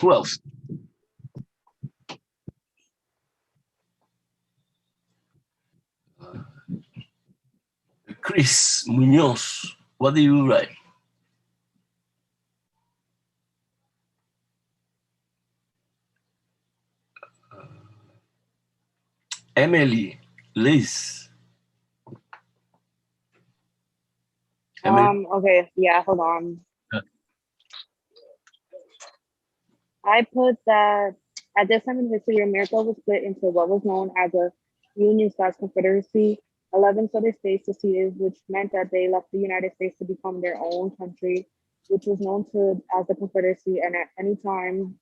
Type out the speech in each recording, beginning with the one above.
Who else? Chris Munoz, what do you write? Emily, Liz. Emily? Okay, yeah, hold on. Uh, I put that at this time in history, America was split into what was known as a Union/Confederacy. 11 southern states seceded, which meant that they left the United States to become their own country, which was known to as the Confederacy. And at any time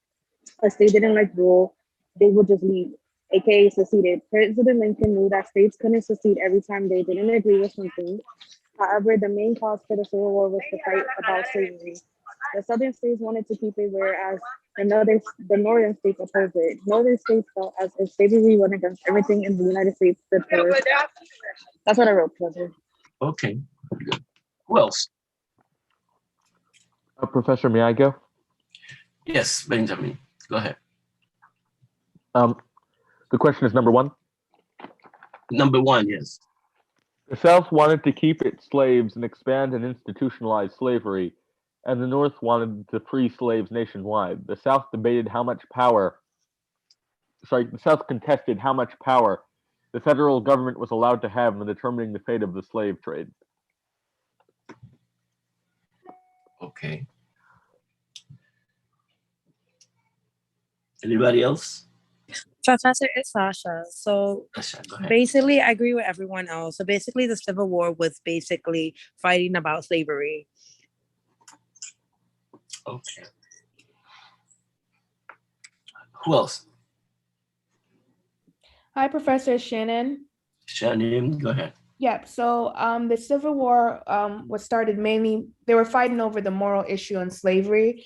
a state didn't like rule, they would just leave, aka seceded. President Lincoln knew that states couldn't secede every time they didn't agree with something. However, the main cause for the Civil War was to fight about slavery. The southern states wanted to keep it, whereas the northern states opposed it. Northern states felt as if slavery went against everything in the United States stood for. That's what I wrote, Professor. Okay, good. Who else? Professor, may I go? Yes, Benjamin, go ahead. The question is number one. Number one, yes. The South wanted to keep its slaves and expand and institutionalize slavery, and the North wanted to free slaves nationwide. The South contested how much power the federal government was allowed to have in determining the fate of the slave trade. Okay. Anybody else? Professor, it's Sasha. So Sasha, go ahead. basically, I agree with everyone else. So basically, the Civil War was basically fighting about slavery. Okay. Who else? Hi, Professor Shannon. Shannon, go ahead. Yep. So the Civil War was started mainly, they were fighting over the moral issue on slavery.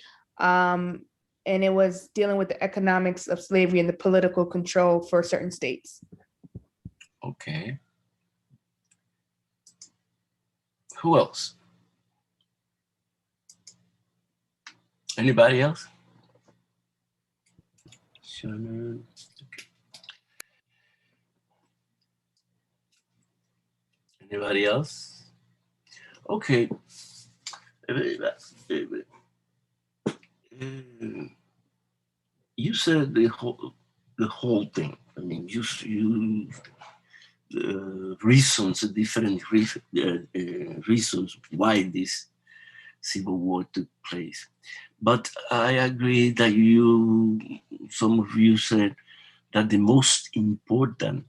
And it was dealing with the economics of slavery and the political control for certain states. Okay. Who else? Anybody else? Shannon. Okay. Anybody else? Okay. You said the whole thing. I mean, you reasons, different reasons why this civil war took place. But I agree that some of you said that the most important,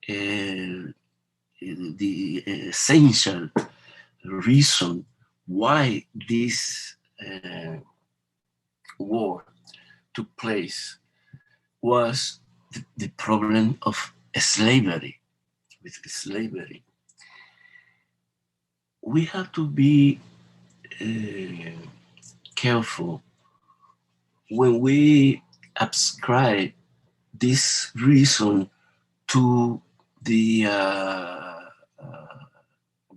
the essential reason why this war took place was the problem of slavery. With slavery, we have to be careful when we ascribe this reason to the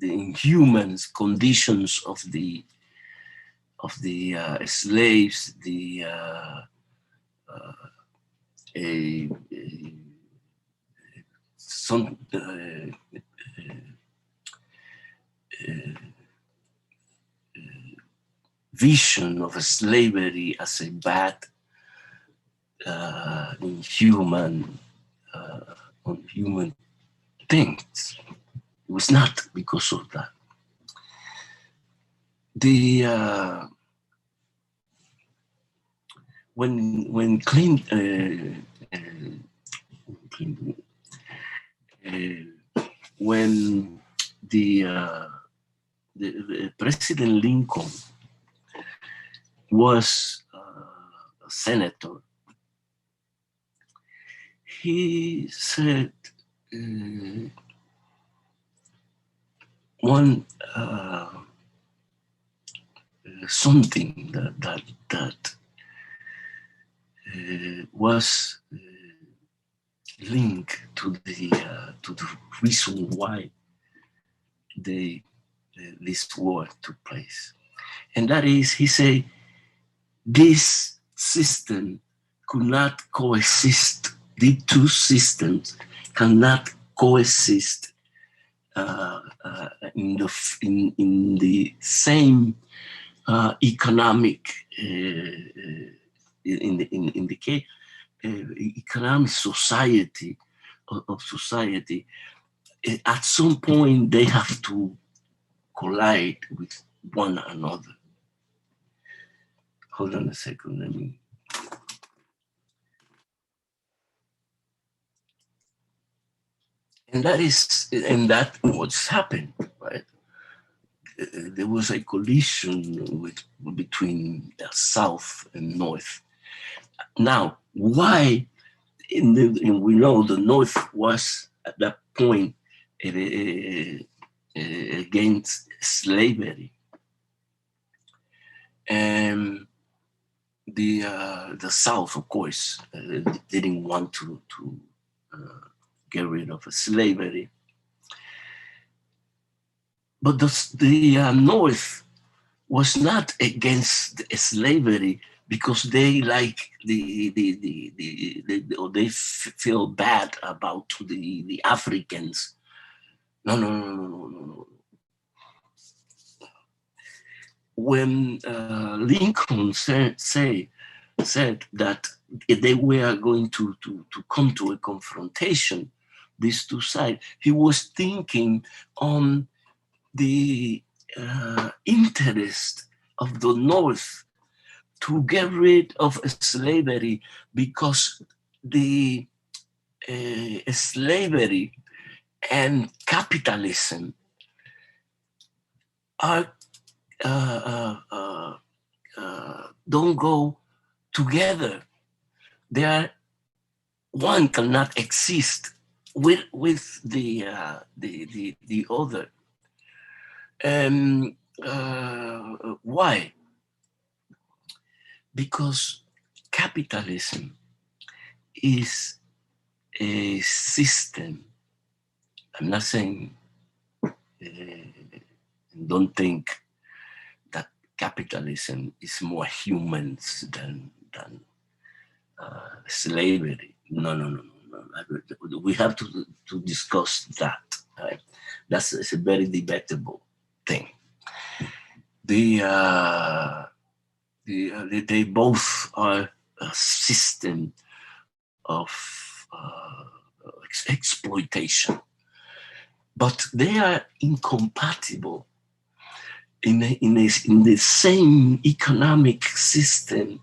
inhuman conditions of the slaves, some vision of slavery as a bad, inhuman things. It was not because of that. When Clinton, when the President Lincoln was a senator, he said something that was linked to the reason why this war took place, and that is, he said, this system could not coexist. The two systems cannot coexist in the same economic in the case economic society of society. At some point they have to collide with one another. Hold on a second, let me. And that what's happened, right? There was a collision between South and North. Now, why? We know the North was at that point against slavery, and the South, of course, didn't want to get rid of slavery. But the North was not against slavery because they like they feel bad about the Africans. No. When Lincoln said that they were going to come to a confrontation, these two sides, he was thinking on the interest of the North to get rid of slavery, because the slavery and capitalism are don't go together. One cannot exist with the other. Why? Because capitalism is a system. I'm not saying, don't think that capitalism is more humans than slavery. No. We have to discuss that. Right? It's a very debatable thing. They both are a system of exploitation, but they are incompatible in the same economic system,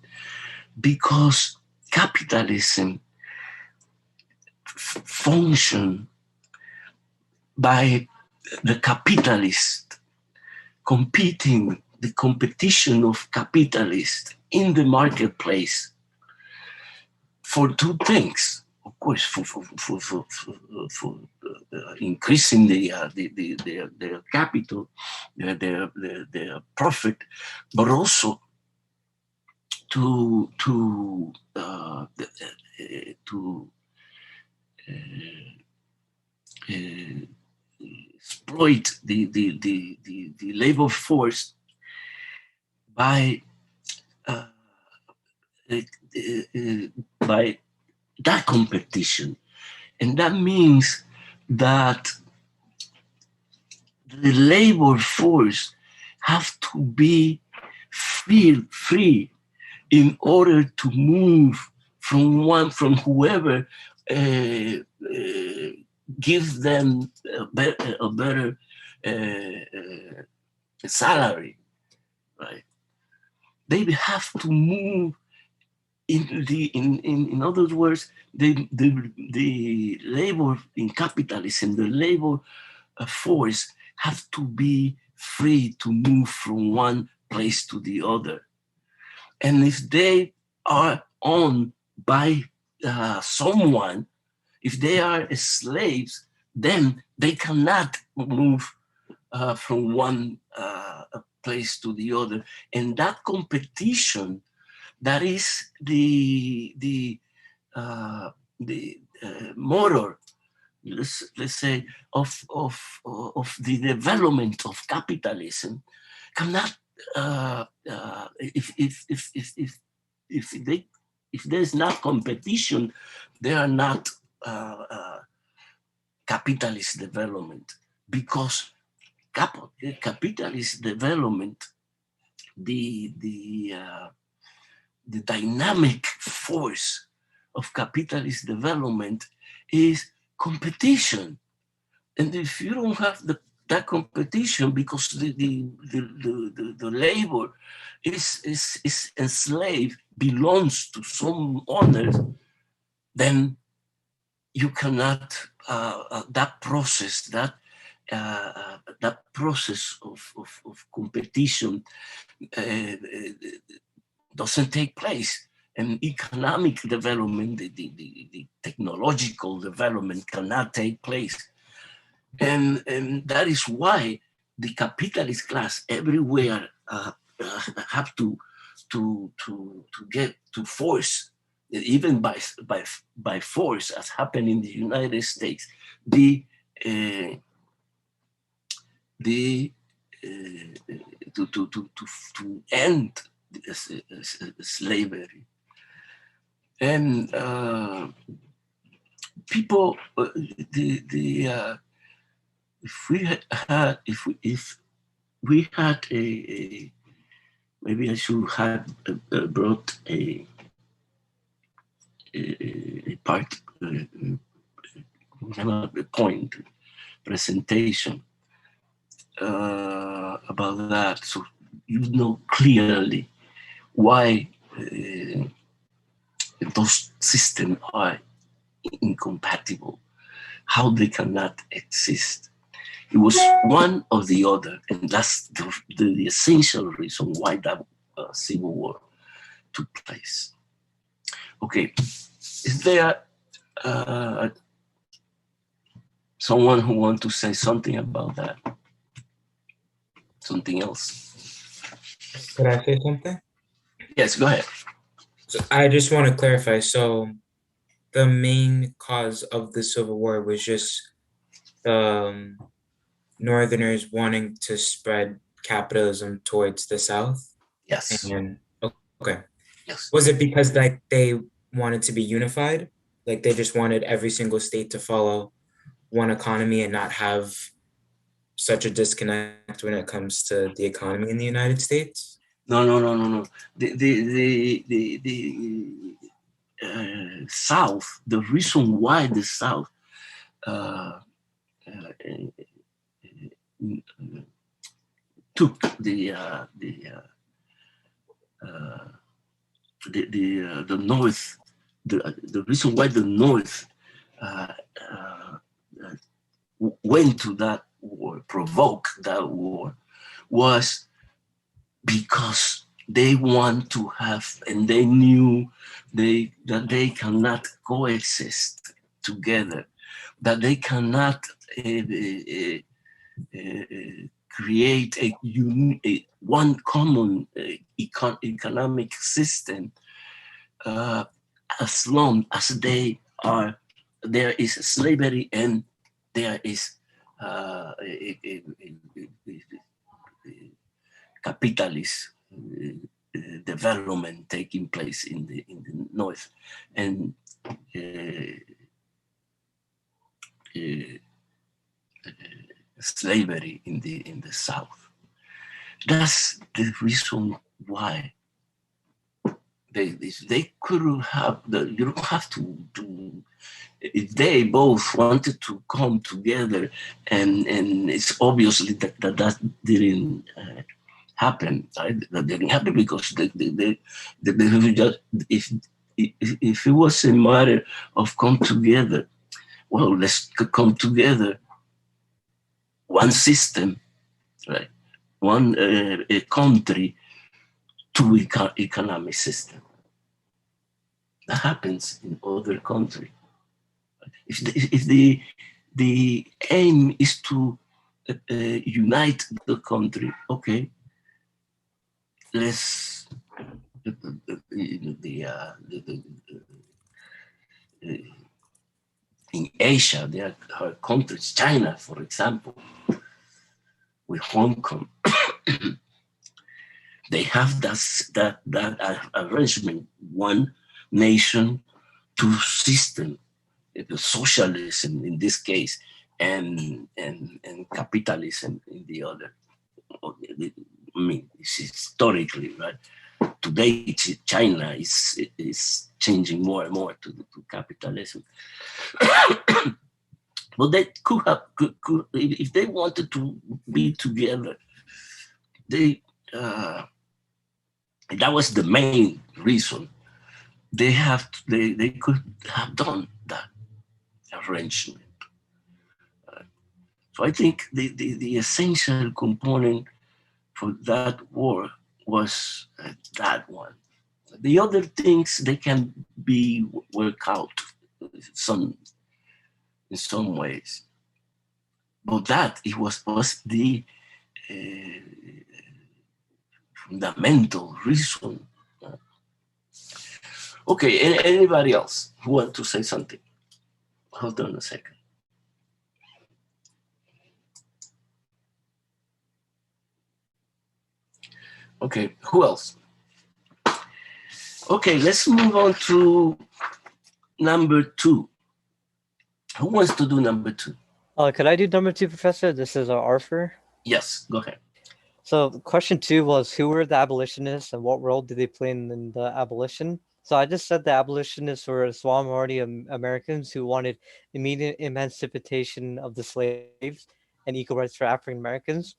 because capitalism function by the capitalist competing, the competition of capitalists in the marketplace for two things. Of course, for increasing their capital, their profit, but also to exploit the labor force by that competition. And that means that the labor force have to be free in order to move from whoever gives them a better salary, right? They have to move in other words, the labor in capitalism, the labor force have to be free to move from one place to the other. And if they are owned by someone, if they are slaves, then they cannot move from one place to the other. And that competition, that is the motor, let's say, of the development of capitalism, cannot if if there's not competition, they are not capitalist development, because capitalist development, the dynamic force of capitalist development is competition. And if you don't have that competition, because the labor is enslaved, belongs to some owners, then you cannot, that process of competition doesn't take place. And economic development, the technological development cannot take place. And that is why the capitalist class everywhere have to get to force, even by force, as happened in the United States, to end slavery. And people, if we had a maybe I should have brought a part, a point presentation about that, so you know clearly why those systems are incompatible, how they cannot exist. It was one or the other, and that's the essential reason why that civil war took place. Okay, is there someone who wants to say something about that? Something else? Could I say something? Yes, go ahead. So I just want to clarify. So the main cause of the Civil War was just Northerners wanting to spread capitalism towards the South? Yes. And okay. Yes. Was it because like they wanted to be unified? Like they just wanted every single state to follow one economy and not have such a disconnect when it comes to the economy in the United States? No. The South, the reason why the South took the North, the reason why the North went to that war, provoked that war, was because they want to have, and they knew that they cannot coexist together, that they cannot create one common economic system as long as there is slavery and there is capitalist development taking place in the North, and slavery in the South. That's the reason why they couldn't have you don't have to if they both wanted to come together, and it's obviously that didn't happen. Right? That didn't happen because they just, if it was a matter of come together, well, let's come together, one system, right? One a country, two economic system. That happens in other countries. If the aim is to unite the country, okay, let's in Asia there are countries, China, for example, with Hong Kong. they have that arrangement, one nation, two system, socialism in this case, and capitalism in the other. I mean, it's historically, right? Today, China is changing more and more to capitalism. But they could have, if they wanted to be together, they that was the main reason. They could have done that arrangement. So I think the essential component for that war was that one. The other things they can be worked out some in some ways, but that it was the fundamental reason. Okay, anybody else who want to say something? Hold on a second. Okay, who else? Okay, let's move on to number 2. Who wants to do number 2? Could I do number 2, Professor? This is Arthur. Yes, go ahead. So question 2 was, who were the abolitionists and what role did they play in the abolition? So I just said the abolitionists were a small minority of Americans who wanted immediate emancipation of the slaves and equal rights for African Americans.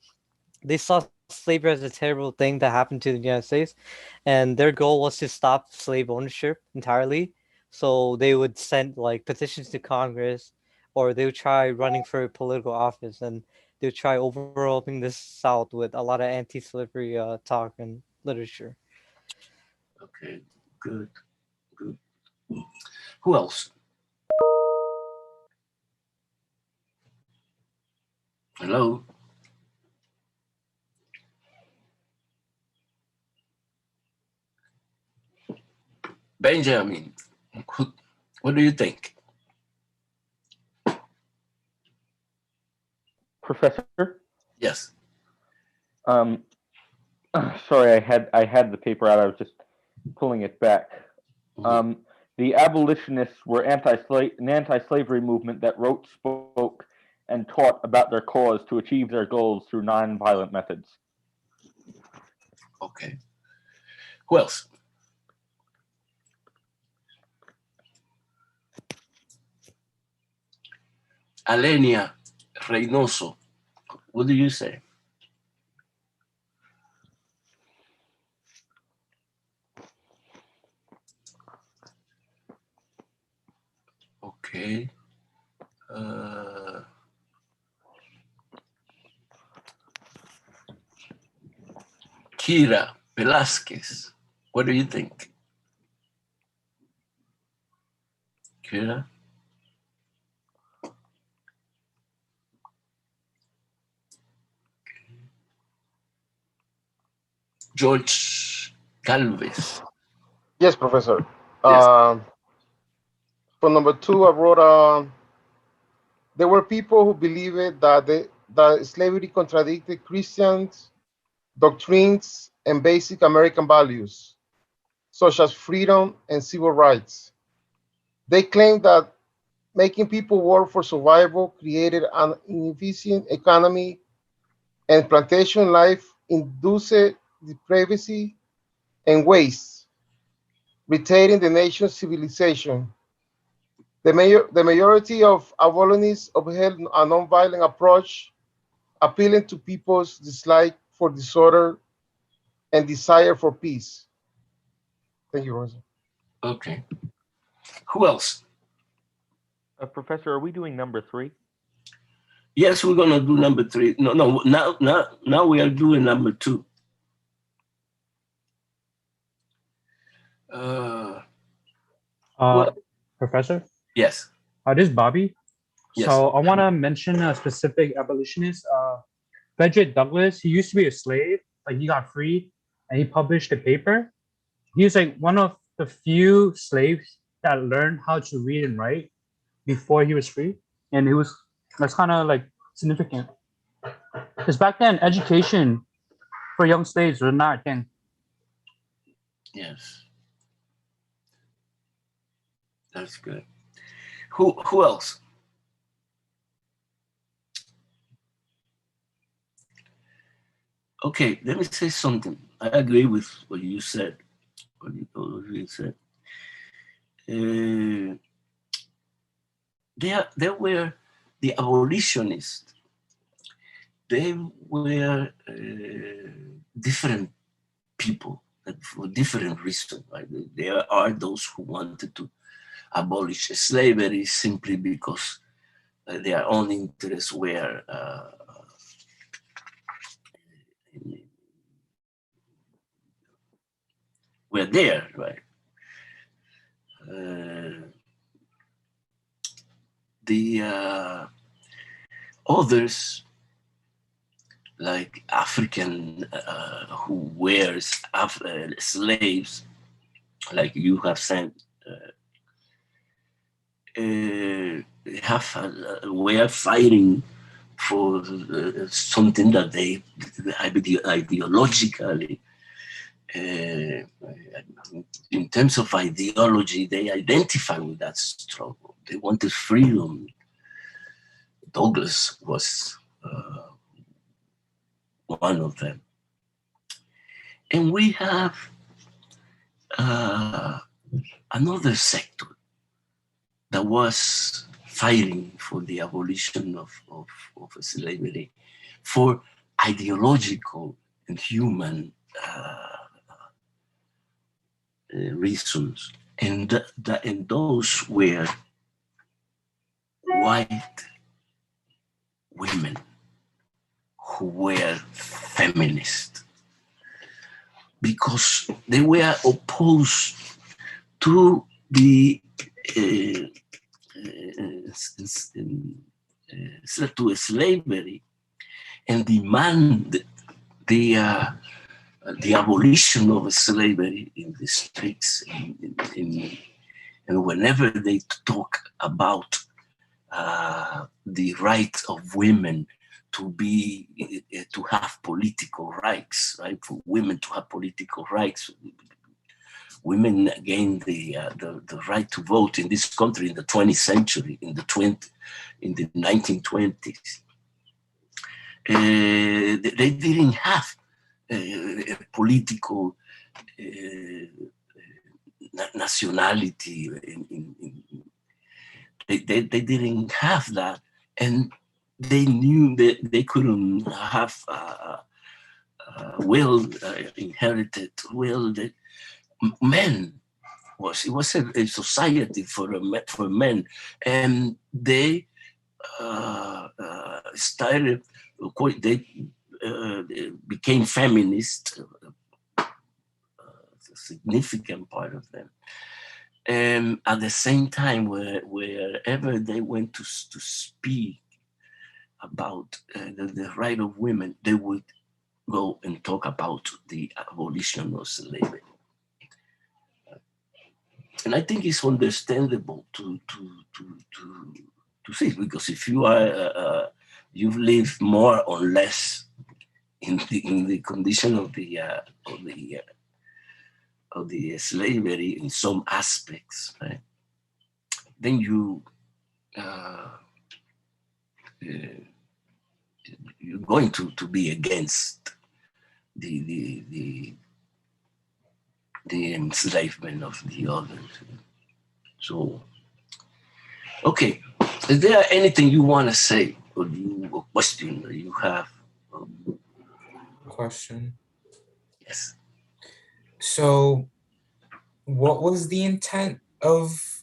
They saw slavery as a terrible thing that happened to the United States, and their goal was to stop slave ownership entirely. So they would send like petitions to Congress, or they would try running for political office, and they would try overwhelming the South with a lot of anti-slavery talk and literature. Okay, good. Who else? Hello? Benjamin, what do you think? Professor? Yes. Sorry, I had the paper out. I was just pulling it back. The abolitionists were an anti-slavery movement that wrote, spoke, and taught about their cause to achieve their goals through non-violent methods. Okay. Who else? Alenia Reynoso, what do you say? Okay. Kira Velasquez, what do you think? Kira? George Galvez. Yes, Professor. Yes. For number 2, I wrote, there were people who believed that slavery contradicted Christians' doctrines and basic American values, such as freedom and civil rights. They claimed that making people work for survival created an inefficient economy, and plantation life induced depravity and waste, retaining the nation's civilization. The majority of abolitionists upheld a nonviolent approach, appealing to people's dislike for disorder and desire for peace. Thank you, Rosa. Okay. Who else? Professor, are we doing number 3? Yes, we're gonna do number 3. No, now we are doing number 2. Professor? Yes. This is Bobby. Yes. So I want to mention a specific abolitionist. Frederick Douglass, he used to be a slave, like he got freed and he published a paper. He was like one of the few slaves that learned how to read and write before he was free. And that's kind of like significant. Because back then, education for young slaves was not a thing. Yes, that's good. Who else? Okay, let me say something. I agree with what you said. What you said. Uh, there were the abolitionists. They were different people for different reasons. Right? There are those who wanted to abolish slavery simply because their own interests were there, right? The others, like African who wears slaves, like you have said, have were fighting for something that they ideologically, in terms of ideology, they identify with that struggle. They wanted freedom. Douglas was one of them. And we have another sector that was fighting for the abolition of slavery for ideological and human reasons. And those were white women who were feminists because they were opposed to the to slavery and demanded the abolition of slavery in the streets. And whenever they talk about the right of women to have political rights, right? For women to have political rights, women gained the right to vote in this country in the 20th century, in the 1920s. They didn't have political nationality. They didn't have that, and they knew that they couldn't have inherited will that men was. It was a society for men, and they started. They became feminist. A significant part of them. And at the same time, wherever they went to speak about the right of women, they would go and talk about the abolition of slavery. And I think it's understandable to see, because if you are you've lived more or less in the condition of the slavery in some aspects, right? Then you're going to be against the enslavement of the others. So, okay, is there anything you want to say, or a question that you have? Question. Yes. So, what was the intent of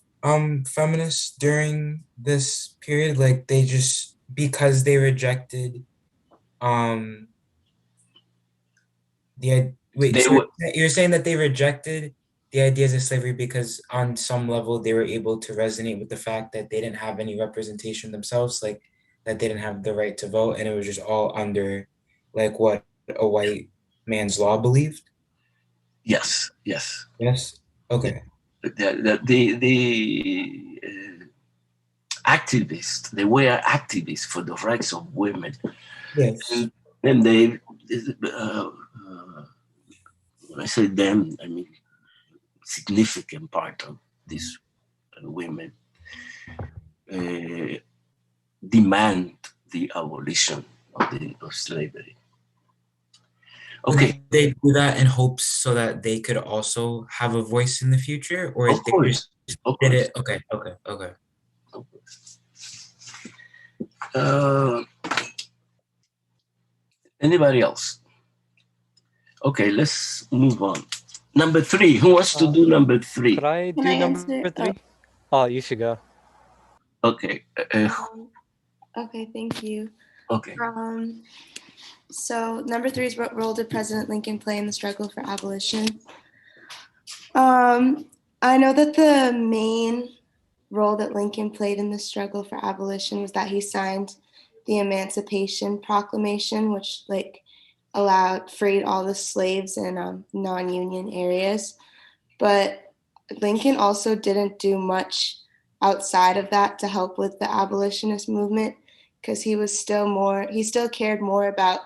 feminists during this period? Like, they just, because they rejected you're saying that they rejected the ideas of slavery because on some level they were able to resonate with the fact that they didn't have any representation themselves, like that they didn't have the right to vote, and it was just all under like what a white man's law believed? Yes. Okay. The activists, they were activists for the rights of women. Yes. And they when I say them, I mean significant part of these women demand the abolition of slavery. Okay. Would they do that in hopes so that they could also have a voice in the future, or Of they course. just Of did course. it? Okay. Anybody else? Okay, let's move on. Number 3. Who wants to do number 3? Could I Can do I number answer? 3? Oh, you should go. Okay. Okay, thank you. Okay. So number 3 is what role did President Lincoln play in the struggle for abolition? I know that the main role that Lincoln played in the struggle for abolition was that he signed the Emancipation Proclamation, which freed all the slaves in non-union areas. But Lincoln also didn't do much outside of that to help with the abolitionist movement, because he still cared more about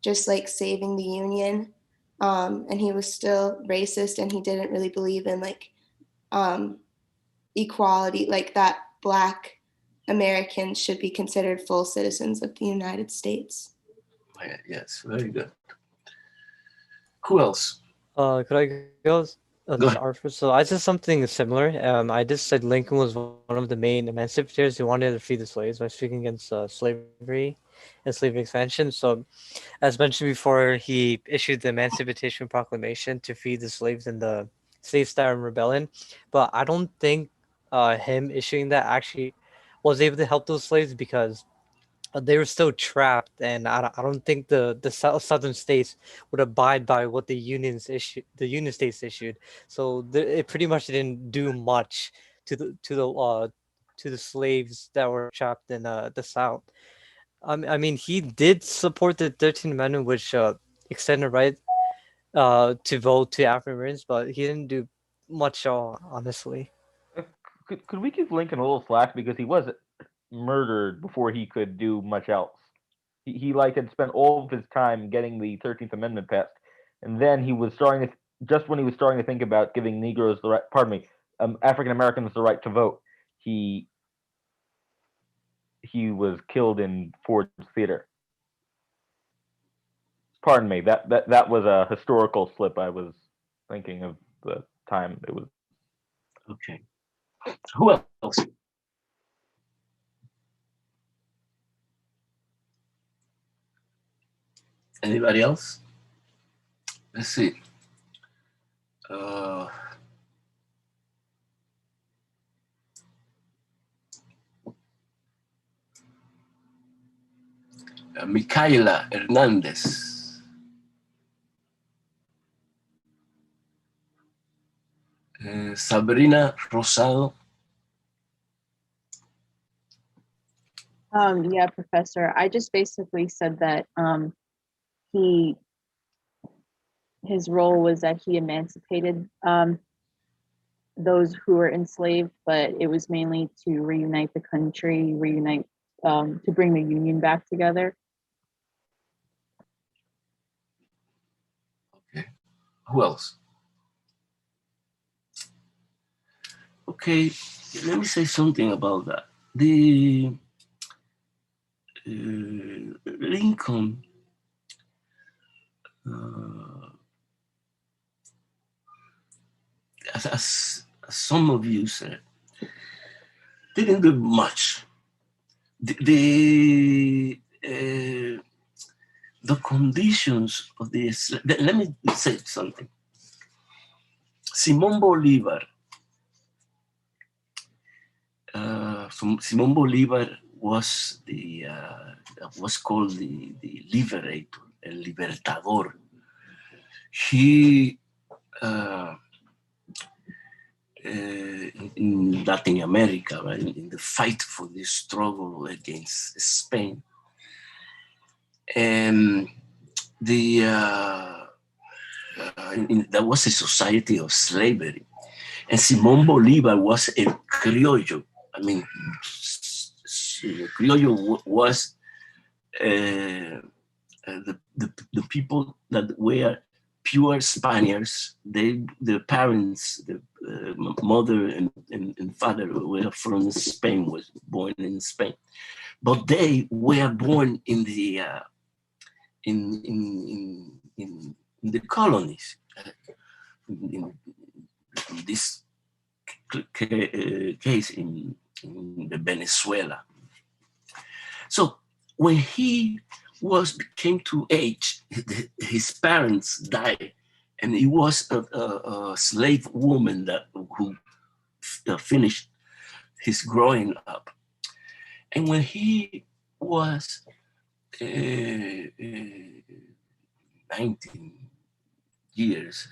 just saving the Union. And he was still racist, and he didn't really believe in equality, that Black Americans should be considered full citizens of the United States. Yes, very good. Who else? Could I go? Go ahead. So I said something similar. I just said Lincoln was one of the main emancipators who wanted to free the slaves by speaking against slavery and slave expansion. So, as mentioned before, he issued the Emancipation Proclamation to free the slaves in the Slave Star Rebellion. But I don't think him issuing that actually was able to help those slaves, because they were still trapped, and I don't think the southern states would abide by what the Union states issued. So it pretty much didn't do much to the slaves that were trapped in the South. I mean, he did support the 13th Amendment, which extended right to vote to African Americans, but he didn't do much, honestly. Could we give Lincoln a little slack, because he was murdered before he could do much else? He had spent all of his time getting the 13th Amendment passed, and then he was starting to, just when he was starting to think about giving Negroes the right, African Americans the right to vote, he was killed in Ford's Theater. Pardon me, that was a historical slip. I was thinking of the time it was. Okay. Who else? Anybody else? Let's see. Micaela Hernandez. Sabrina Rosado. Yeah, Professor. I just basically said that his role was that he emancipated those who were enslaved, but it was mainly to reunite the country, to bring the Union back together. Okay. Who else? Okay, let me say something about that. The Lincoln as some of you said, didn't do much. The conditions of the, let me say something. Simón Bolívar, Simón Bolívar was called the liberator, el libertador. He in Latin America, right, in the fight for the struggle against Spain, and there was a society of slavery, and Simón Bolívar was a criollo. I mean, criollo was the people that were pure Spaniards. The parents, the mother and father were from Spain, was born in Spain, but they were born in the in the colonies. In this case in the Venezuela. So when he came to age, his parents died, and he was a slave woman who finished his growing up. And when he was 19 years,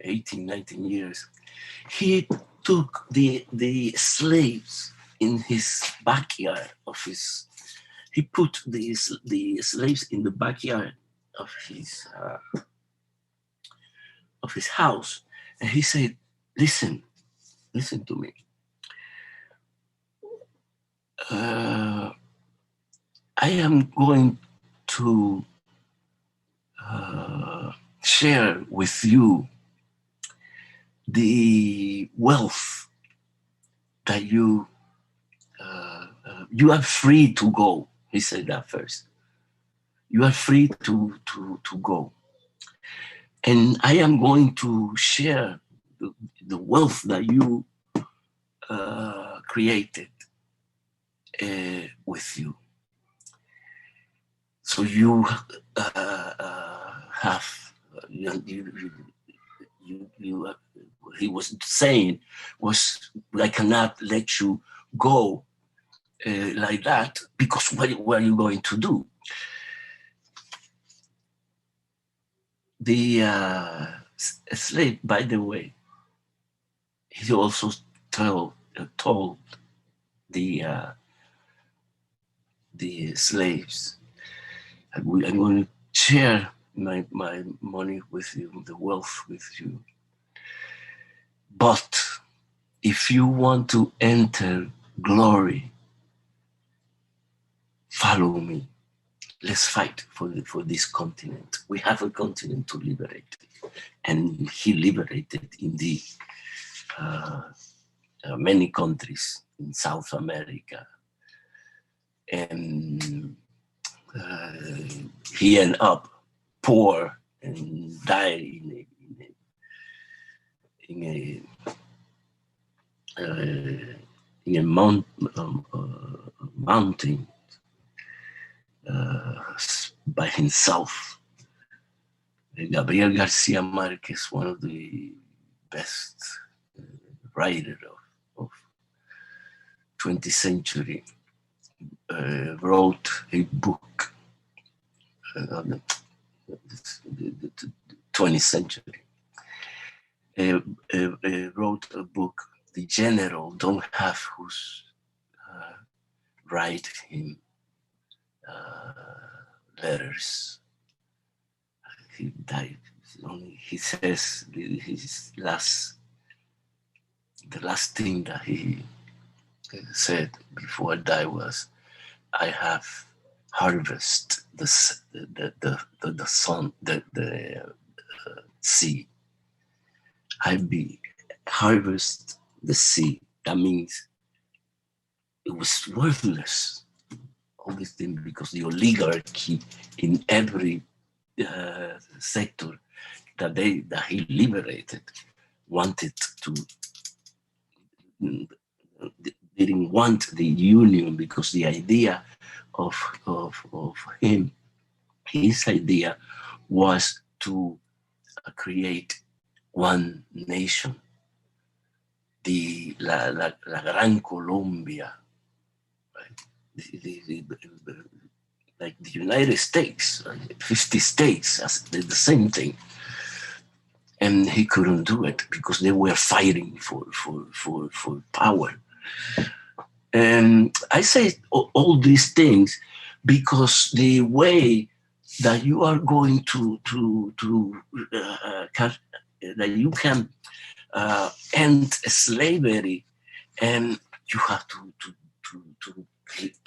18, 19 years, he took the slaves in his backyard of his, he put the slaves in the backyard of his house. And he said, listen to me. I am going to share with you the wealth that you are free to go. He said that first. You are free to go. And I am going to share the wealth that you created with you. So you have, he was saying was, I cannot let you go like that, because what are you going to do? The slave, by the way, he also told the slaves, I'm going to share my money with you, the wealth with you. But if you want to enter glory, follow me. Let's fight for this continent. We have a continent to liberate. And he liberated, indeed, many countries in South America. And he ended up poor and died in a mountain by himself. Gabriel Garcia Marquez, one of the best writers of 20th century, wrote a book, the 20th century, wrote a book, The General Don't Have Who's Write Him letters. He died. He says the last thing that he said before I die was, I have harvested the sun, the sea. I harvest the sea. That means it was worthless, all these things, because the oligarchy in every sector that he liberated wanted to, didn't want the union, because the idea of him, his idea was to create one nation, la Gran Colombia, right? Like the United States, 50 states, the same thing. And he couldn't do it because they were fighting for power. And I say all these things because the way that you are going to that you can end slavery, and you have to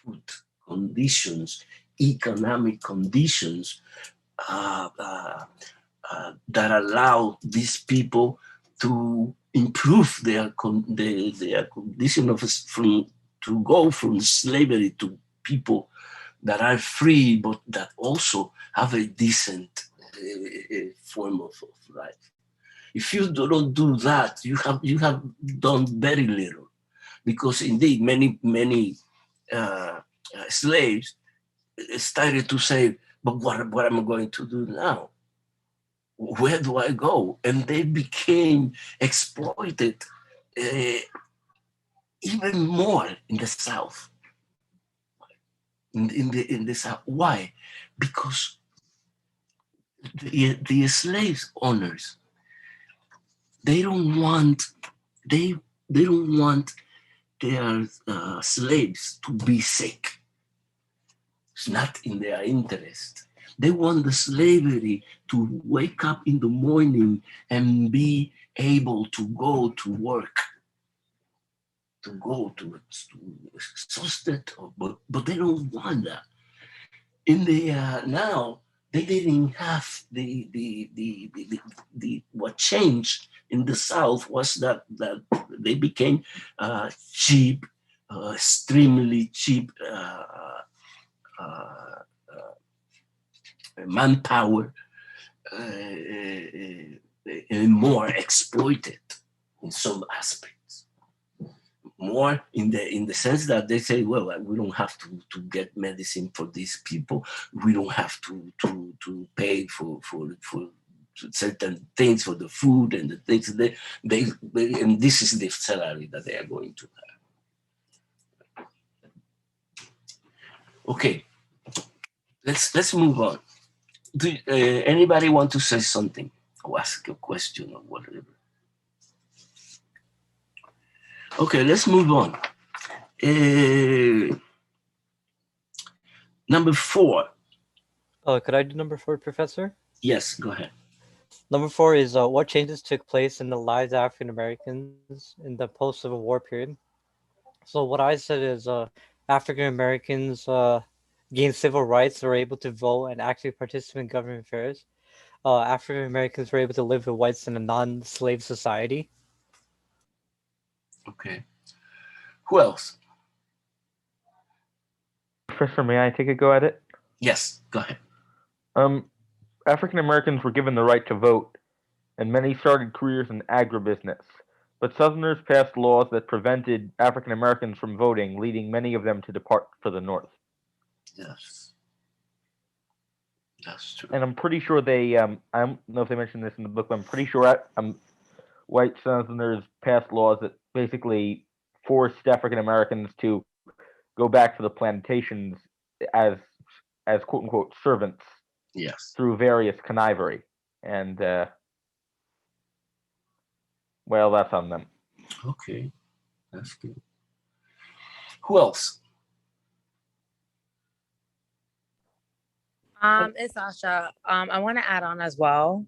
put conditions, economic conditions, that allow these people to improve their condition of to go from slavery to people that are free, but that also have a decent form of life. If you don't do that, you have done very little, because indeed many slaves started to say, "But what am I going to do now? Where do I go?" And they became exploited uh, even more in the South. In the South, why? Because the slave owners, they don't want they they don't want their slaves to be sick. It's not in their interest. They want the slavery to wake up in the morning and be able to go to work, to go to exhausted, but they don't want that. In the now, they didn't have the what changed in the South was that they became cheap, extremely cheap manpower, and more exploited in some aspects. More in the sense that they say, well, we don't have to get medicine for these people. We don't have to pay for certain things, for the food and the things they and this is the salary that they are going to have. Okay, let's move on. Do anybody want to say something or ask a question or whatever? Okay, let's move on. Number 4. Oh, could I do number 4, Professor? Yes, go ahead. Number 4 is what changes took place in the lives of African Americans in the post-Civil War period. So what I said is African Americans gained civil rights, were able to vote and actively participate in government affairs. African Americans were able to live with whites in a non-slave society. Okay. Who else? Professor, may I take a go at it? Yes, go ahead. African Americans were given the right to vote, and many started careers in agribusiness. But Southerners passed laws that prevented African Americans from voting, leading many of them to depart for the North. Yes. That's true. And I'm pretty sure they, I don't know if they mentioned this in the book, but I'm pretty sure white Southerners passed laws that basically forced African Americans to go back to the plantations as quote unquote servants. Yes. Through various connivery. And well, that's on them. Okay, that's good. Who else? It's Sasha. I want to add on as well.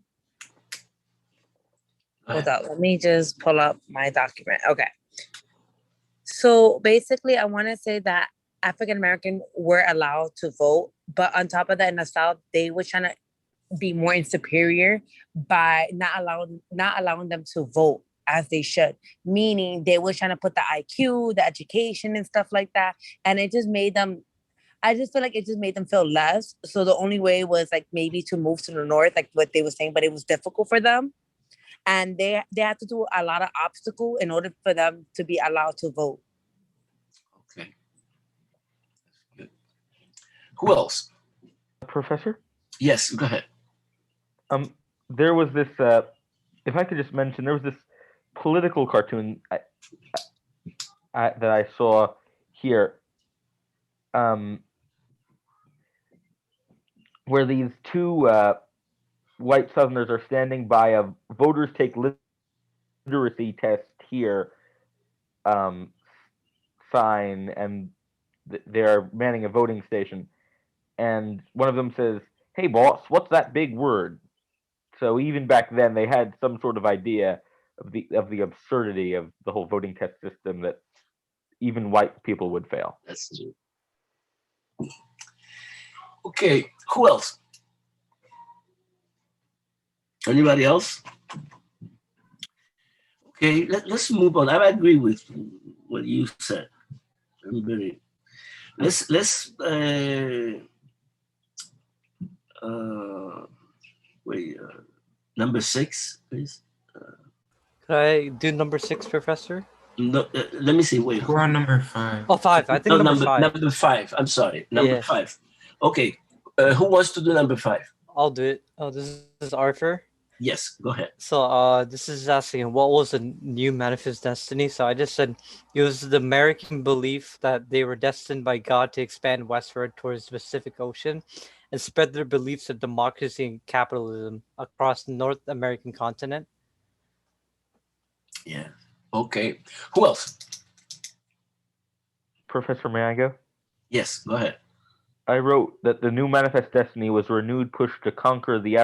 Hold up, let me just pull up my document. Okay. So basically, I want to say that African American were allowed to vote, but on top of that, in the South, they were trying to be more superior by not allowing them to vote as they should. Meaning they were trying to put the IQ, the education, and stuff like that, and it just made them. I just feel like it just made them feel less. So the only way was like maybe to move to the North, like what they were saying, but it was difficult for them. And they had to do a lot of obstacle in order for them to be allowed to vote. Okay. Good. Who else? Professor? Yes, go ahead. There was this, if I could just mention, there was this political cartoon that I saw here, where these two white Southerners are standing by a voters take literacy test here sign, and they're manning a voting station. And one of them says, "Hey, boss, what's that big word?" So even back then, they had some sort of idea of the absurdity of the whole voting test system that even white people would fail. That's true. Okay, who else? Anybody else? Okay, let's move on. I agree with what you said. I'm very. Let's wait. Number 6, please. Could I do number 6, Professor? No, let me see. Wait. We're on number 5. Oh, 5. I think No, number 5. Number 5. I'm sorry. Number Yeah. 5. Okay. Who wants to do number 5? I'll do it. Oh, this is Arthur. Yes, go ahead. So this is asking what was the new manifest destiny. So I just said it was the American belief that they were destined by God to expand westward towards the Pacific Ocean and spread their beliefs of democracy and capitalism across the North American continent. Yeah. Okay. Who else? Professor, may I go? Yes, go ahead. I wrote that the new manifest destiny was a renewed push to conquer the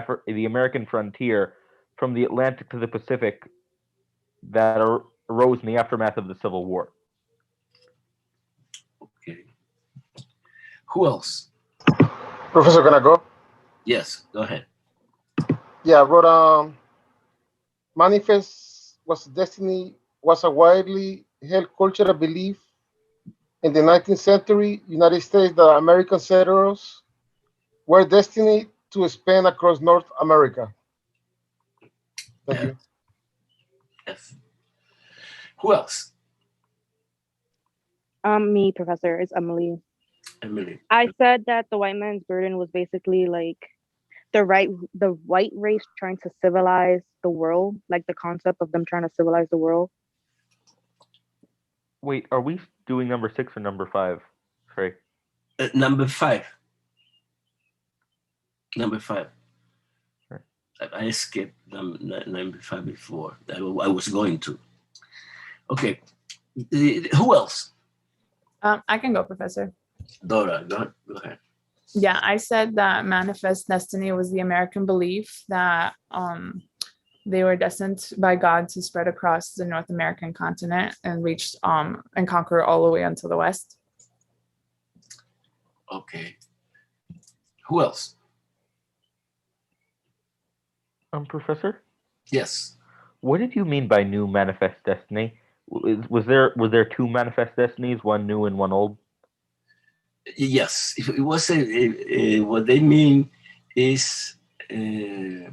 American frontier from the Atlantic to the Pacific that arose in the aftermath of the Civil War. Okay. Who else? Professor, can I go? Yes, go ahead. Yeah, I wrote manifest destiny was a widely held cultural belief in the 19th century United States that American settlers were destined to expand across North America. Thank you. Yes. Who else? Me, Professor. It's Emily. Emily. I said that the white man's burden was basically like the white race trying to civilize the world, like the concept of them trying to civilize the world. Wait, are we doing number 6 or number 5? Sorry. Number 5. Number 5. Sure. I skipped number 5 before. I was going to. Okay. Who else? I can go, Professor. Dora, go ahead. Yeah, I said that manifest destiny was the American belief that they were destined by God to spread across the North American continent and reach and conquer all the way until the West. Okay. Who else? Professor? Yes. What did you mean by new manifest destiny? Was there 2 manifest destinies, one new and one old? Yes. It was what they mean is the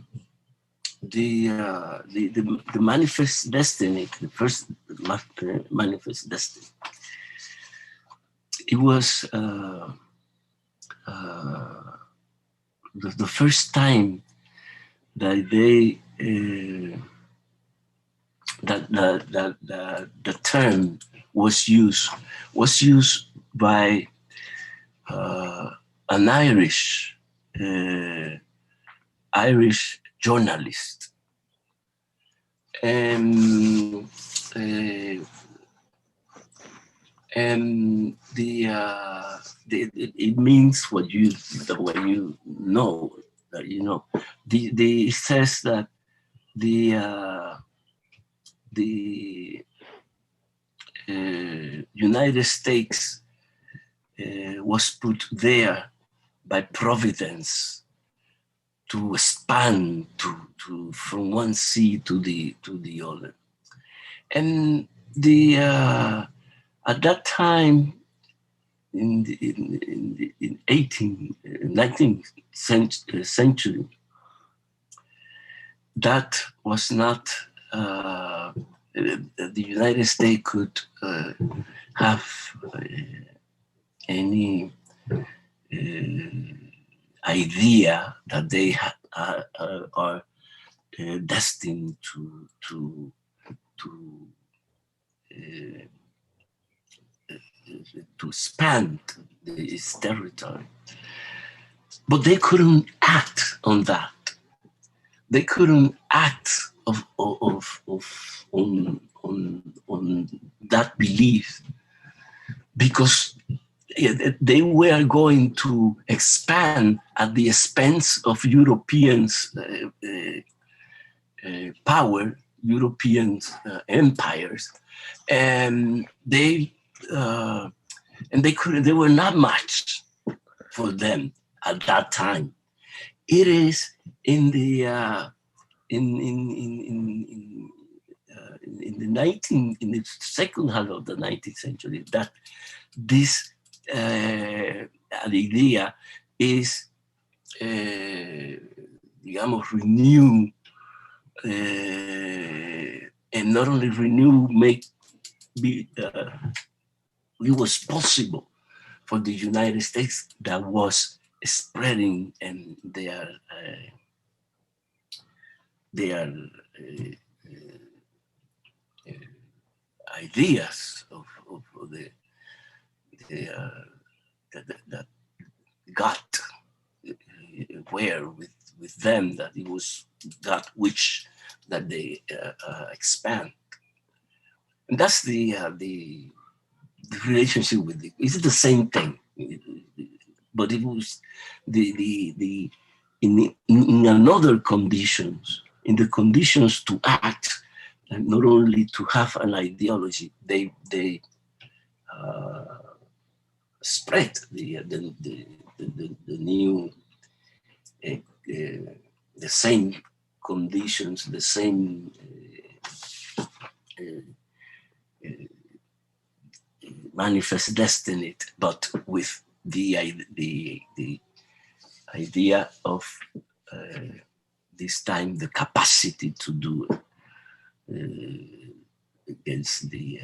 manifest destiny, the first manifest destiny. It was the first time that they that the term was used by an Irish journalist, and it means what you know. It says that the United States was put there by providence to expand to from one sea to the other, and at that time in the 19th century, that was not the United States could have any idea that they are destined to expand its territory, but they couldn't act on that. They couldn't act on that belief because they were going to expand at the expense of Europeans' power, European empires, and they couldn't. They were not much for them at that time. It is in the in the second half of the 19th century, that this idea is, digamos, renew, and not only renew, make be it was possible for the United States that was spreading and their ideas of that got where with them, that it was that which that they expand, and that's the relationship with the, it's the same thing, but it was the in another conditions, in the conditions to act, and not only to have an ideology, they spread the new the same conditions, the same manifest destiny, but with the idea of this time the capacity to do against the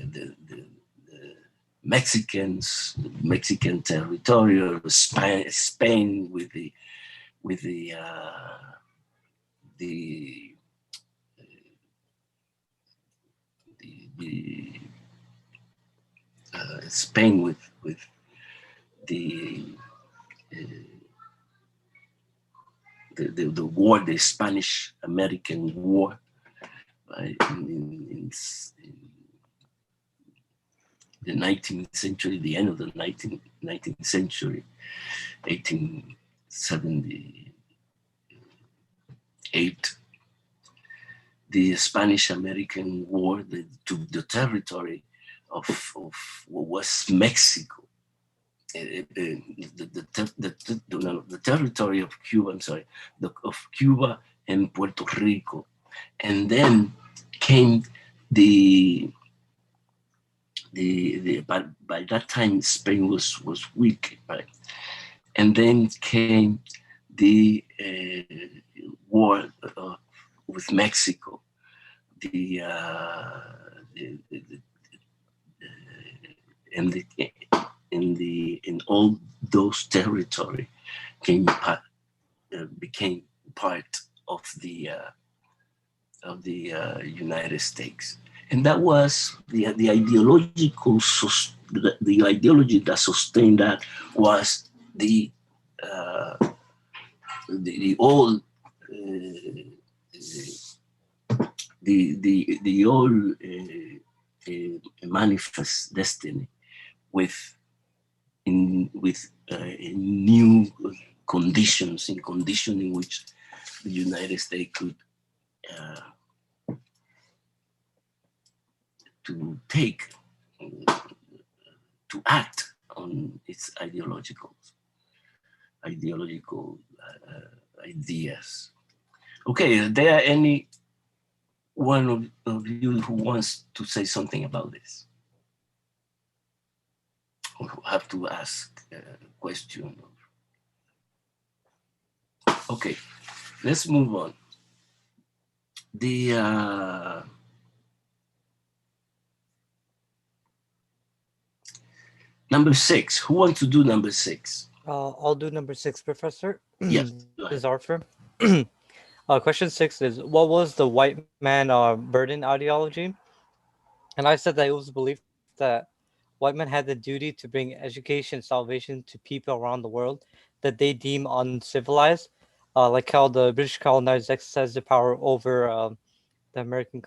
Mexicans, Mexican territorial, Spain with the Spain with the war, the Spanish American War, right? In the 19th century, the end of the 19th century, 1878, the Spanish American War took the territory of what was Mexico. The territory of Cuba, I'm sorry, of Cuba and Puerto Rico. And then came by that time Spain was weak, right? And then came the war with Mexico, in all those territory became part of the United States, and that was the ideological the ideology that sustained that was the old the old manifest destiny with new conditions, in condition in which the United States could to take to act on its ideological ideas. Okay, is there any one of you who wants to say something about this? Or who have to ask a question? Okay, let's move on. The number 6. Who wants to do number 6? I'll do number 6, Professor. Yes. Is Arthur. Question 6 is, what was the white man burden ideology? And I said that it was believed that white men had the duty to bring education and salvation to people around the world that they deem uncivilized, like how the British colonizers exercised their power over the American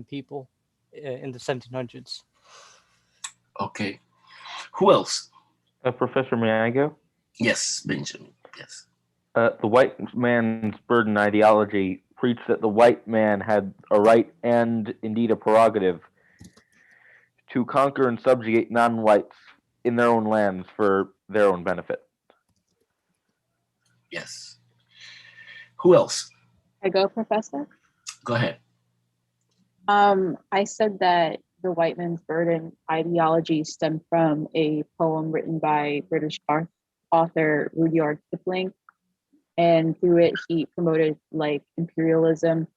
people in the 1700s. Okay. Who else? Professor, may I go? Yes, Benjamin. Yes. The white man's burden ideology preached that the white man had a right and indeed a prerogative to conquer and subjugate non-whites in their own lands for their own benefit. Yes. Who else? I go, Professor. Go ahead. I said that the white man's burden ideology stemmed from a poem written by British author Rudyard Kipling, and through it he promoted like imperialism,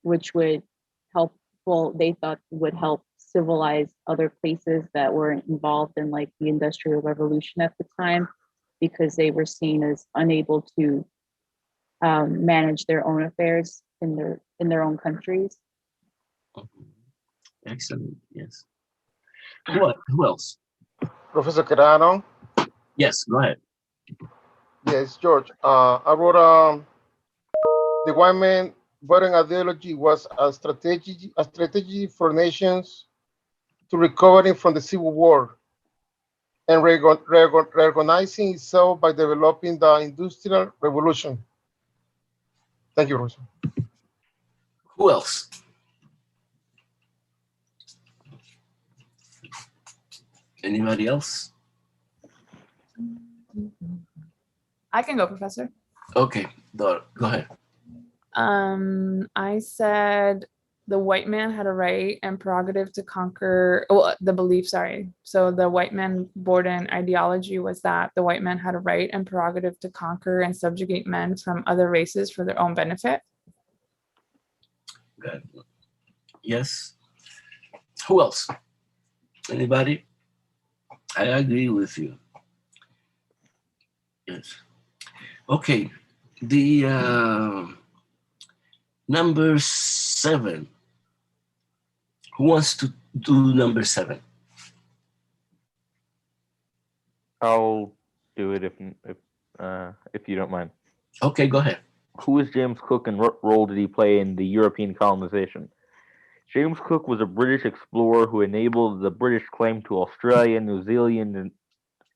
which would help. Well, they thought would help civilize other places that were involved in like the Industrial Revolution at the time, because they were seen as unable to manage their own affairs in their own countries. Excellent. Yes. Who else? Professor Carano. Yes, go ahead. Yes, George. I wrote the white man burden ideology was a strategy for nations to recovering from the Civil War and reorganizing itself by developing the Industrial Revolution. Thank you, Rosa. Who else? Anybody else? I can go, Professor. Okay, Dora, go ahead. I said the white man had a right and prerogative to conquer, the belief, sorry. So the white man burden ideology was that the white man had a right and prerogative to conquer and subjugate men from other races for their own benefit. Good. Yes. Who else? Anybody? I agree with you. Yes. Okay. The number 7. Who wants to do number 7? I'll do it if you don't mind. Okay, go ahead. Who is James Cook and what role did he play in the European colonization? James Cook was a British explorer who enabled the British claim to Australia, New Zealand, and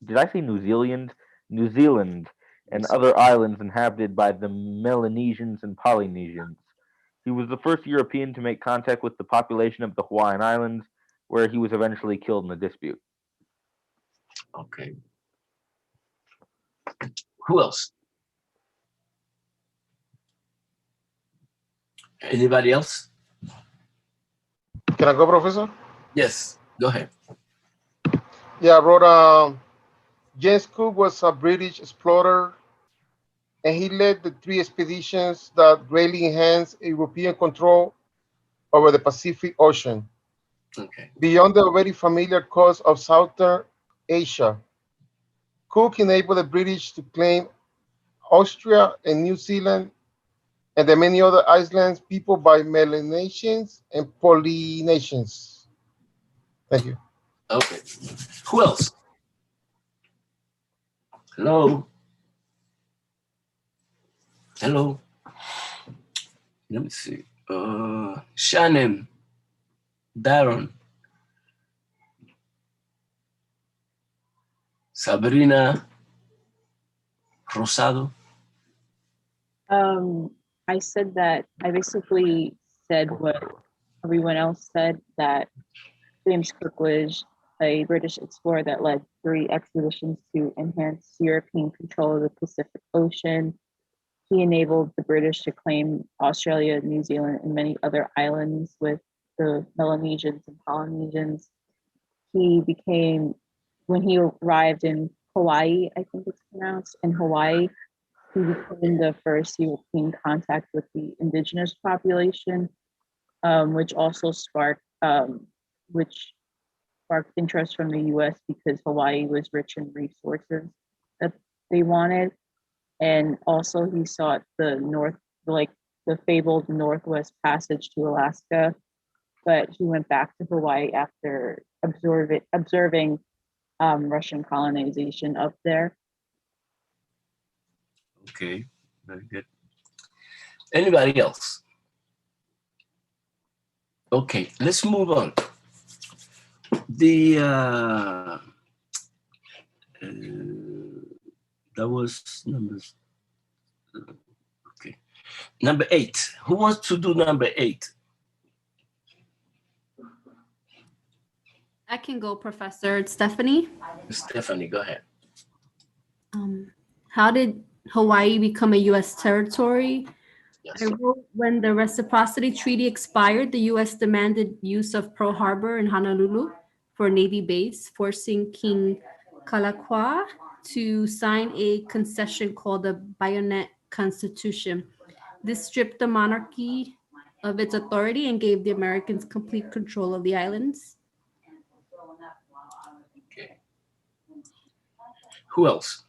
did I say New Zealand? New Zealand and other islands inhabited by the Melanesians and Polynesians. He was the first European to make contact with the population of the Hawaiian Islands, where he was eventually killed in a dispute. Okay. Who else? Anybody else? Can I go, Professor? Yes, go ahead. Yeah, I wrote James Cook was a British explorer, and he led the 3 expeditions that greatly enhanced European control over the Pacific Ocean. Okay. Beyond the already familiar coast of Southern Asia, Cook enabled the British to claim Australia and New Zealand and the many other islands peopled by Melanesians and Polynesians. Thank you. Okay. Who else? Hello? Hello? Let me see. Shannon, Darren, Sabrina, Rosado. I said that I basically said what everyone else said, that James Cook was a British explorer that led 3 expeditions to enhance European control of the Pacific Ocean. He enabled the British to claim Australia, New Zealand, and many other islands with the Melanesians and Polynesians. He became, when he arrived in Hawaii, I think it's pronounced, in Hawaii, he became the first European contact with the indigenous population, which also sparked interest from the U.S. because Hawaii was rich in resources that they wanted. And also he sought the fabled Northwest Passage to Alaska, but he went back to Hawaii after observing Russian colonization up there. Okay, very good. Anybody else? Okay, let's move on. That was numbers. Okay, number 8. Who wants to do number 8? I can go, Professor. It's Stephanie. Stephanie, go ahead. How did Hawaii become a U.S. territory? Yes. I wrote, when the Reciprocity Treaty expired, the U.S. demanded use of Pearl Harbor in Honolulu for a Navy base, forcing King Kalakaua to sign a concession called the Bayonet Constitution. This stripped the monarchy of its authority and gave the Americans complete control of the islands. Okay. Who else?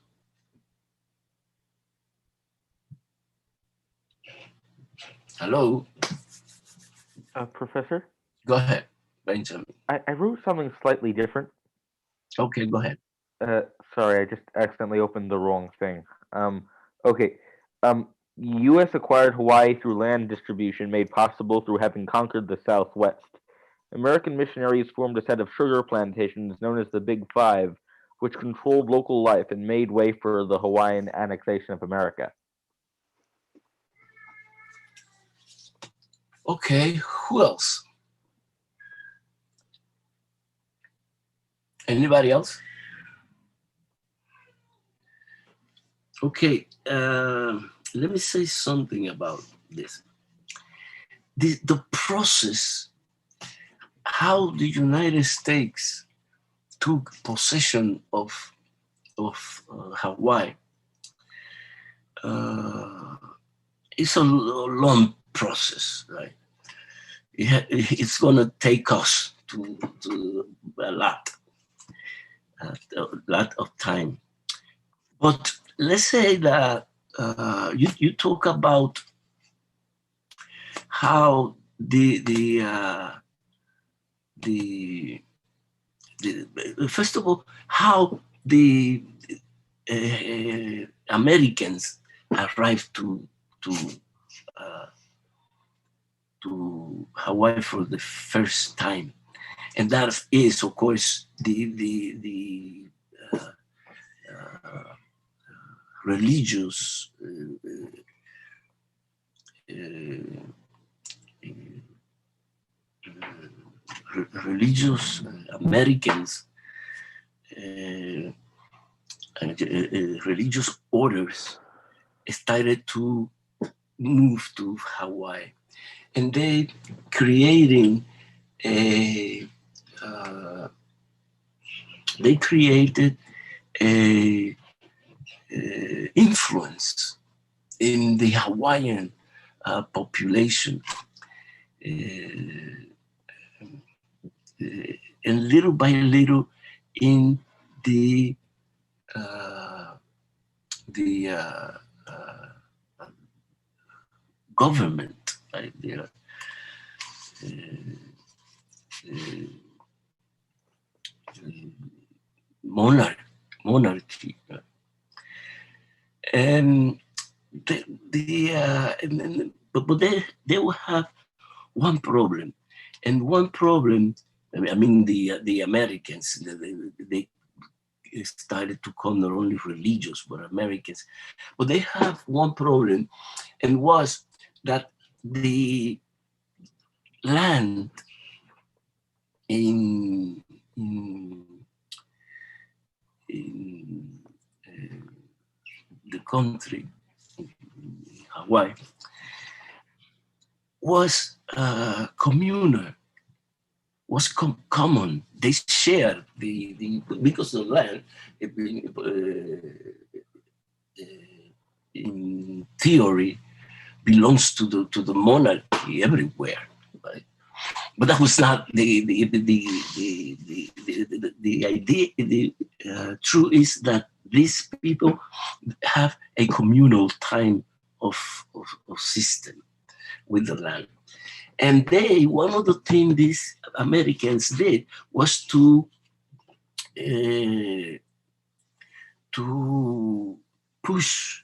Hello. Professor, Go ahead, Benjamin. I wrote something slightly different. Okay, go ahead. Sorry, I just accidentally opened the wrong thing. Okay. U.S. acquired Hawaii through land distribution made possible through having conquered the Southwest. American missionaries formed a set of sugar plantations known as the Big Five, which controlled local life and made way for the Hawaiian annexation of America. Okay, who else? Anybody else? Okay, let me say something about this. The process, how the United States took possession of Hawaii, it's a long process, right? It's going to take us to a lot of time. But let's say that you talk about how first of all, how the Americans arrived to Hawaii for the first time, and that is, of course, the religious religious Americans and religious orders started to move to Hawaii, and they creating a they created a influence in the Hawaiian population. And little by little in the government, right? Monarchy, and but they will have one problem, and one problem. I mean, the Americans, they started to come not only religious but Americans, but they have one problem, and was that the land in the country, Hawaii, was communal, was common. They shared the because the land, in theory, belongs to the monarchy everywhere, right? But that was not the idea. The truth is that these people have a communal time of system with the land. And one of the things these Americans did was to push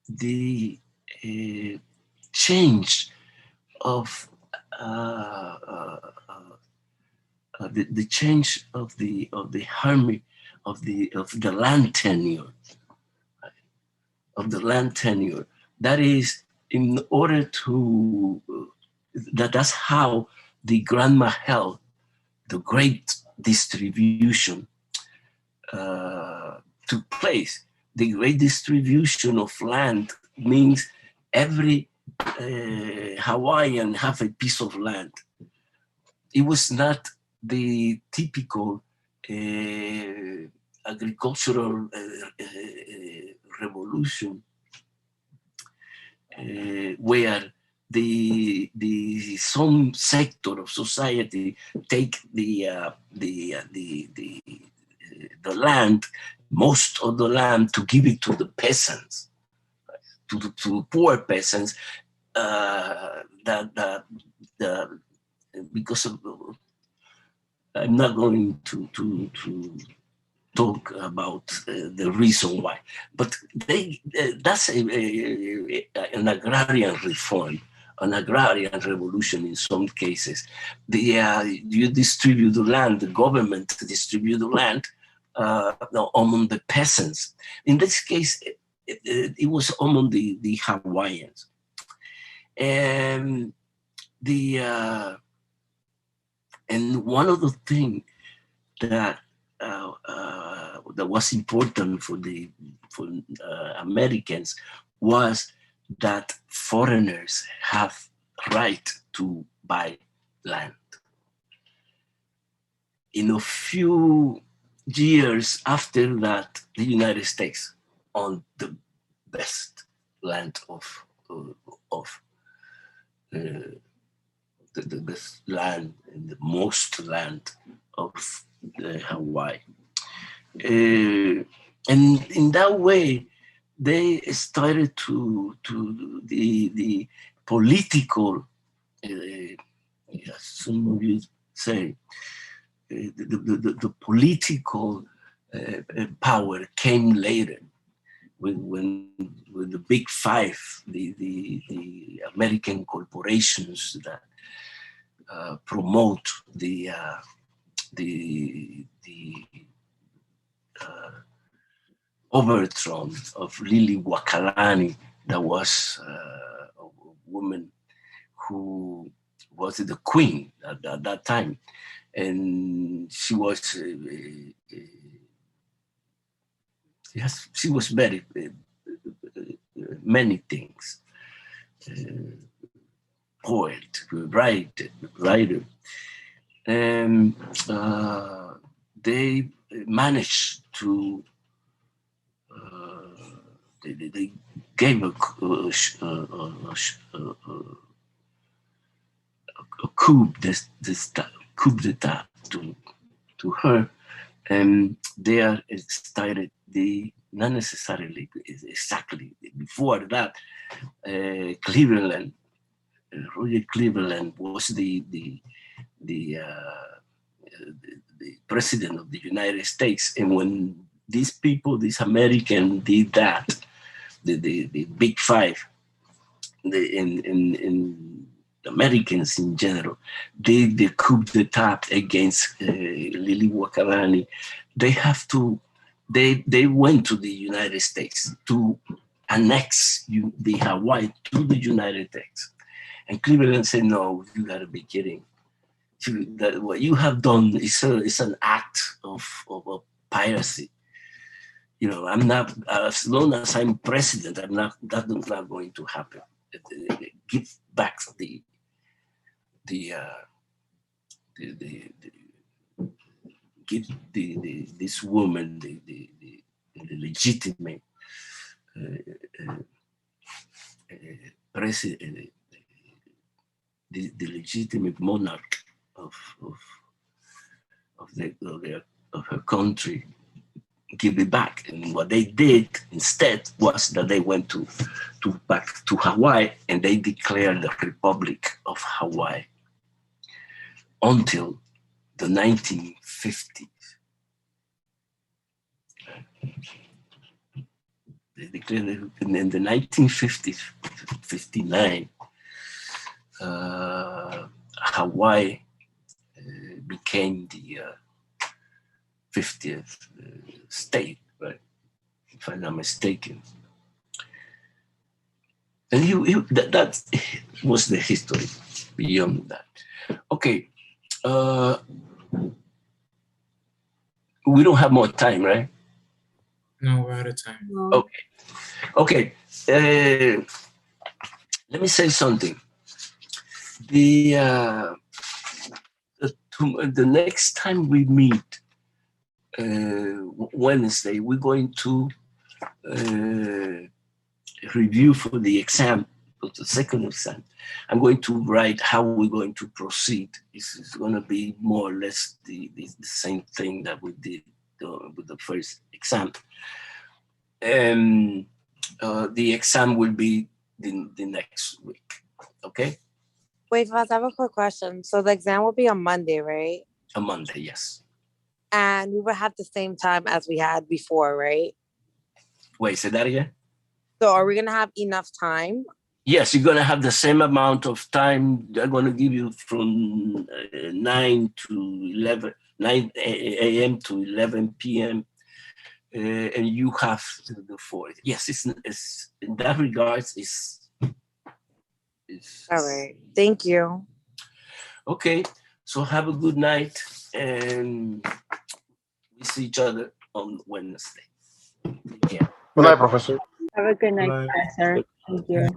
the change of the change of the army of the land tenure, That is in order to that's how the Grand Mahel, the great distribution, took place. The great distribution of land means every Hawaiian have a piece of land. It was not the typical agricultural revolution where some sector of society take the land, most of the land, to give it to the peasants, to poor peasants, because of, I'm not going to talk about the reason why, but that's an agrarian reform, an agrarian revolution in some cases. You distribute the land, the government distribute the land among the peasants. In this case, it was among the Hawaiians. And and one of the things that that was important for Americans was that foreigners have right to buy land. In a few years after that, the United States owned the best land of the best land and the most land of Hawaii. And in that way, they started to the political, as some of you say, the political power came later with the big five, the American corporations that promote the overthrow of Lili Wakalani, that was a woman who was the queen at that time, and she was yes, she was very many things. Poet, writer, and they managed to. They gave a coup d'état to her, and there started not necessarily exactly before that. Cleveland, Roger Cleveland was the president of the United States, and when these people, these Americans, did that, the big five, in Americans in general, they coup d'etat against Lili Wakalani. They went to the United States to annex the Hawaii to the United States. And Cleveland said, no, you gotta be kidding. What you have done is an act of piracy. You know, I'm not, as long as I'm president, that's not going to happen. Give back give this woman the legitimate president, the legitimate monarch of her country, give it back. And what they did instead was that they went back to Hawaii, and they declared the Republic of Hawaii until the 1950s. They declared it in the 1950s, 59. Hawaii became the 50th state, right? If I'm not mistaken. And that was the history beyond that. Okay. We don't have more time, right? No, we're out of time. Okay. Let me say something. The next time we meet, Wednesday, we're going to review for the exam, for the second exam. I'm going to write how we're going to proceed. It's going to be more or less the same thing that we did with the first exam. And the exam will be the next week. Okay? Wait, Faz, I have a quick question. So the exam will be on Monday, right? On Monday, yes. And we will have the same time as we had before, right? Wait, say that again? So are we going to have enough time? Yes, you're going to have the same amount of time. They're going to give you from 9 a.m. to 11 p.m. And you have the 4. Yes, it's in that regards, it's all right. Thank you. Okay, so have a good night, and we see each other on Wednesday. Yeah. Good night, Professor. Have a good night, Bye. Professor. Thank you.